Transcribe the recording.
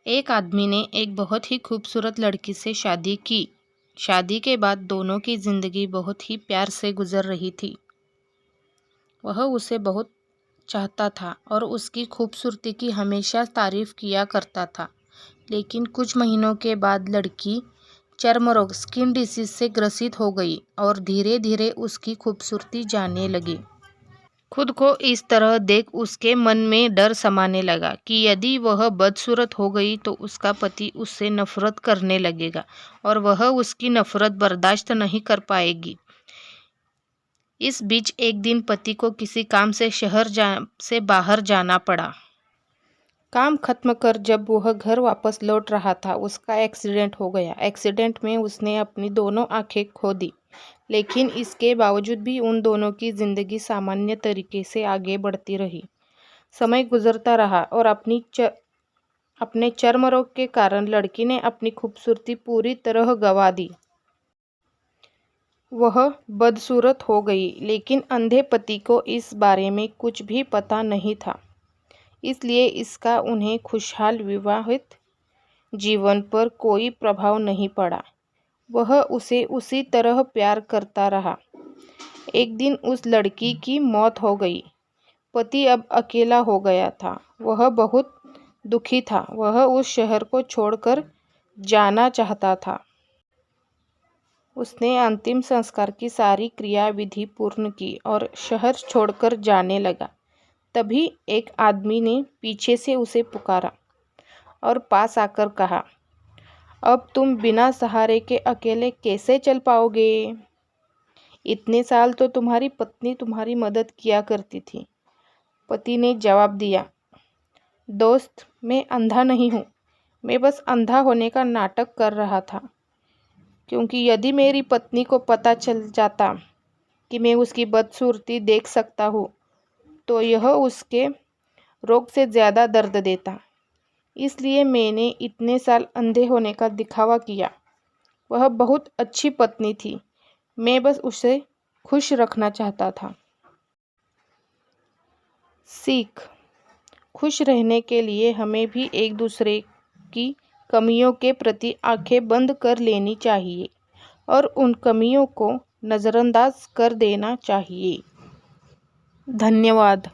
एक आदमी ने एक बहुत ही खूबसूरत लड़की से शादी की। शादी के बाद दोनों की जिंदगी बहुत ही प्यार से गुजर रही थी। वह उसे बहुत चाहता था और उसकी खूबसूरती की हमेशा तारीफ किया करता था। लेकिन कुछ महीनों के बाद लड़की चर्म रोग स्किन डिसीज से ग्रसित हो गई और धीरे धीरे उसकी खूबसूरती जाने लगी। खुद को इस तरह देख उसके मन में डर समाने लगा कि यदि वह बदसूरत हो गई तो उसका पति उससे नफरत करने लगेगा और वह उसकी नफरत बर्दाश्त नहीं कर पाएगी। इस बीच एक दिन पति को किसी काम से से बाहर जाना पड़ा। काम खत्म कर जब वह घर वापस लौट रहा था उसका एक्सीडेंट हो गया। एक्सीडेंट में उसने अपनी दोनों आंखें खो दी, लेकिन इसके बावजूद भी उन दोनों की जिंदगी सामान्य तरीके से आगे बढ़ती रही। समय गुजरता रहा और अपने चर्म रोग के कारण लड़की ने अपनी खूबसूरती पूरी तरह गंवा दी। वह बदसूरत हो गई, लेकिन अंधे पति को इस बारे में कुछ भी पता नहीं था। इसलिए इसका उन्हें खुशहाल विवाहित जीवन पर कोई प्रभाव नहीं पड़ा। वह उसे उसी तरह प्यार करता रहा। एक दिन उस लड़की की मौत हो गई। पति अब अकेला हो गया था। वह बहुत दुखी था। वह उस शहर को छोड़कर जाना चाहता था। उसने अंतिम संस्कार की सारी क्रियाविधि पूर्ण की और शहर छोड़कर जाने लगा। तभी एक आदमी ने पीछे से उसे पुकारा और पास आकर कहा, अब तुम बिना सहारे के अकेले कैसे चल पाओगे? इतने साल तो तुम्हारी पत्नी तुम्हारी मदद किया करती थी। पति ने जवाब दिया, दोस्त, मैं अंधा नहीं हूँ। मैं बस अंधा होने का नाटक कर रहा था, क्योंकि यदि मेरी पत्नी को पता चल जाता कि मैं उसकी बदसूरती देख सकता हूँ तो यह उसके रोग से ज़्यादा दर्द देता। इसलिए मैंने इतने साल अंधे होने का दिखावा किया। वह बहुत अच्छी पत्नी थी। मैं बस उसे खुश रखना चाहता था। सीख: खुश रहने के लिए हमें भी एक दूसरे की कमियों के प्रति आंखें बंद कर लेनी चाहिए और उन कमियों को नज़रअंदाज कर देना चाहिए। धन्यवाद।